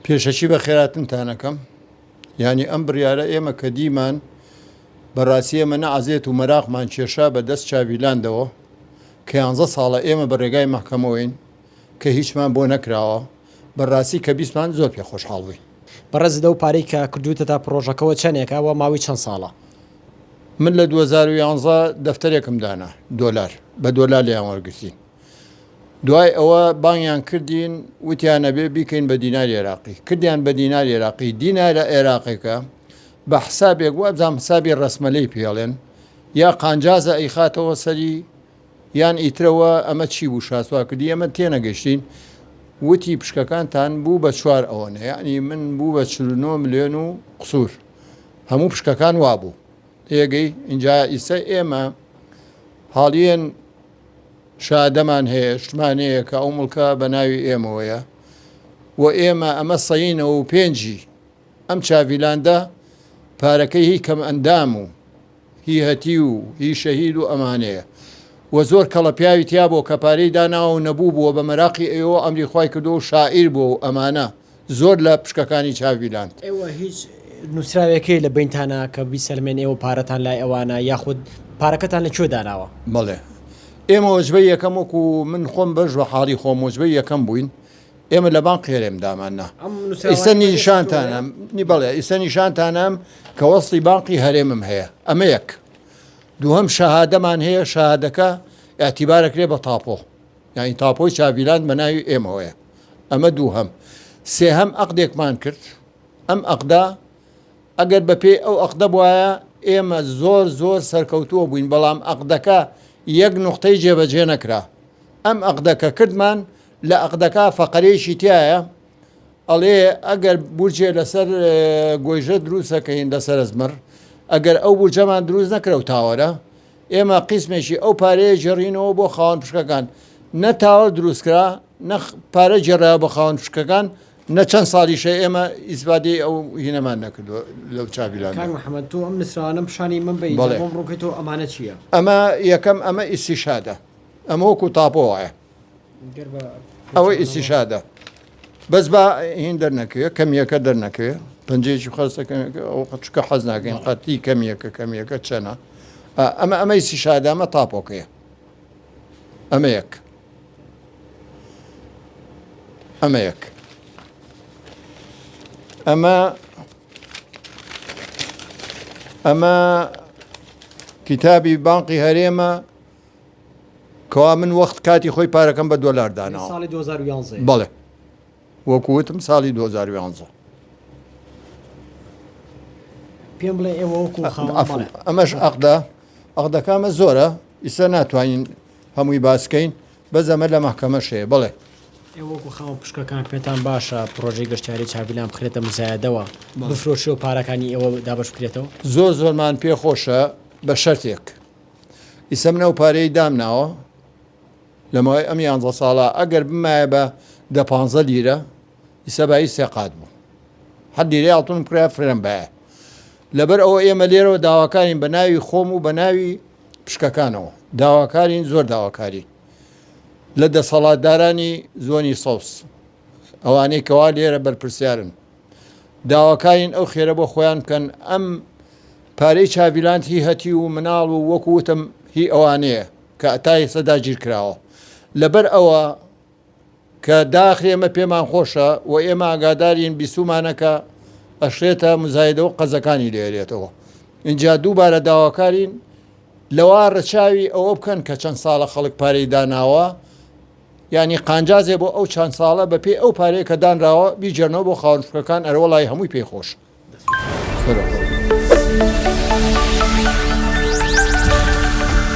پێشەچی بە خێراتنتانەکەم ینی ئەم بڕیارە ئێمە کە دیمان بەڕاستی ئێمە نەعەزێت و مەراقمان کێشا بە دەست چاویلاندەوە کە 11 ساڵە ئێمە بە ڕێگای مەحکەمەوەین کە هیچمان بۆ نەکراوە بەڕاستی کە بیستمان زۆر پێ خۆشحاڵ بووین. بەڕێزدە و پارەی کە کردوتە تا پرۆژەکەەوە چەندێکە وە ماوەی چەند ساڵە؟ من لە 2011 دەفتەرێکم دانا دۆلار بە دۆلار لێیان وەرگرتین. دوای ئەوە بانگیان کردین وتیانە بێ بیکەین بە دیناری عێراقی کردیان بە دیناری عێراقی دینارە عێراقیکە بە حسابێک وەبزانام حسابی ڕسمەلەی پێڵێن یا قانجازە ئەیخاتەوە سەری یان ئیترەوە ئەمە چی بوو شاسوا کردی ئەمە تێنەگەشتین وتی پشکەکانتان بوو بە چوار ئەوەنە یعنی من بوو بە 49 ملیۆن و قسوور هەموو پشکەکان وابوو تێگەی اینجا ئیسە ئێمە حاڵیەن شادەمان هەیە شتمانەیە کە ئەو مڵکە بە ناوی ئێمەوەیە و ئێمە ئەمە سەینەوە و پێنجی ئەم چاویلاندا پارەکەی هی کەم ئەندام و هی هەتی و هی شەهید و ئەمانەیە و زۆر کەڵە پیاوی تیا بۆ کە پارەی داناوە و نەبوو بووە بە مەراقی ئێوە ئەمری خوای کردو و شاعیر بووە و ئەمانە زۆر لە پشکەکانی چاویلاند. ئێوە هیچ نووسراوێکی لە بینتانە کە بیسەلمێن ئێوە پارەتان لای ئەوانە یاخود پارەکەتان لەکوێ داناوە؟ بەڵێ ئێمە وەجبەی یەکەم وەکو من خۆم بەش بە حاڵی خۆم وەجبەی یەکەم بووین ئێمە لە بانک خێرێم داماننا ئیسە نیشانتانم بەڵێ ئیسە نیشانتانم کە وەسڵی بانقی هەرێمم هەیە ئەمە یەک دووهەم شەهادەمان هەیە شەهادەکە ئەتیبارەکرێ بە تاپۆ یانی تاپۆی چاویلاند بە ناوی ئێمەوەیە ئەمە دووهەم سێهەم عەقدێکمان کرد ئەم عەقدا ئەگەر بەپێی ئەو عەقدە بوایە ئێمە زۆر سەرکەوتووە بووین بەڵام عەقدەکە یەک نوقتەی جێبەجێ نەکرا ئەم عەقدەکە کردمان لە عەقدەکە فەقەرەیەکی تایە ئەڵێ ئەگەر بورجێ لەسەر گۆیژە دروستەکەین لەسەر ئەزمر ئەگەر ئەو بورجەمان دروست نەکرە تاوەرە ئێمە قیسمێکی ئەو پارەیە جێڕینەوە بۆ خاوەن پشکەکان نە تاوە دروستکرا نە پارە جێڕایە بە خاوەن پشکەکان نە چەند ساڵیشە ئێمە ئیسبادی ئەو هینەمان نەکردووە لەو چاویلان. کاک محەممەد تۆ ئەم نووسراوانە پیشانی من بە بۆم ڕووکەیتەوە ئەمانە چییە؟ ئەمە یەکەم ئەمە ئیسیشادە ئەمە وەکو تاپۆ وایە ئەوە ئیسیشادە بەس بە هین دەرنەکەوێ کەمیەکە دەرنەکەوێ پەنجەیەکی خەستەکەمەکە ئەو چکە حەز ناکەین قەتی کەمیەکە چەنە ئەمە ئیسیشادە ئەمە تاپۆکەیە ئەمە یەک ئەمە یەک ئەمە کتابی بانقی هەرێمە کەوا من وەخت کاتی خۆی پارەکەم بە دۆلار داناوە ساڵی 2011 بەڵێ وەکووتم ساڵی 2011 پێم بڵێ ئێوە وەکو ئەمەش عەقدەکەمە زۆرە ئیسە ناتوانین هەمووی باسکەین بەس ئەمە لە مەحکەمەشەیە بڵێ ئێوەکو خاوەن پشکەکان پێتان باشە پرۆژەی گەشتیاری چاویلان بخرێتە مزایەدەوە بفرۆشی و پارەکانی ئێوە دابەش بکرێتەوە زۆرمان پێ خۆشە بە شەرتێک ئیسە منە و پارەی دامناوە لەمەوەی ئەم 11 ساڵە ئەگەر بمایە بە 15 لیرە ئیسە بای سێقات بوو حەد لیرەی ئاڵتون پریا فرێن بایە لەبەر ئەوە ئێمە لێرەوە داواکارین بە ناوی خۆم و بە ناوی پشکەکانەوە داواکارین زۆر داواکاری لە دەسەڵاتدارانی زۆنی سەوس ئەوانەی کەوا لێرە بەرپرسیارن داواکارین ئەو خێرە بۆ خۆیان بکەن ئەم پارەی چاویلاند هی هەتی و مناڵ و وەکووتم هی ئەوانەیە کە ئەتای سەدا گیر کراوە لەبەر ئەوە کە داخی ئێمە پێمان خۆشە و ئێمە ئاگادارین بیسومانەکە ئەشێتە مزایدە و قەزەکانی لێرێتەوە اینجا دووبارە داواکارین لەوا ڕەچاوی ئەوە بکەن کە چەند ساڵە خەڵک پارەی داناوە ینی قانجازێ بۆ ئەو چەند ساڵە بەپێی ئەو پارەیە کە دانراوە بیجێنەوە بۆ خاوەن پشکەکان ئەرەوەڵای هەمووی پێی خۆش.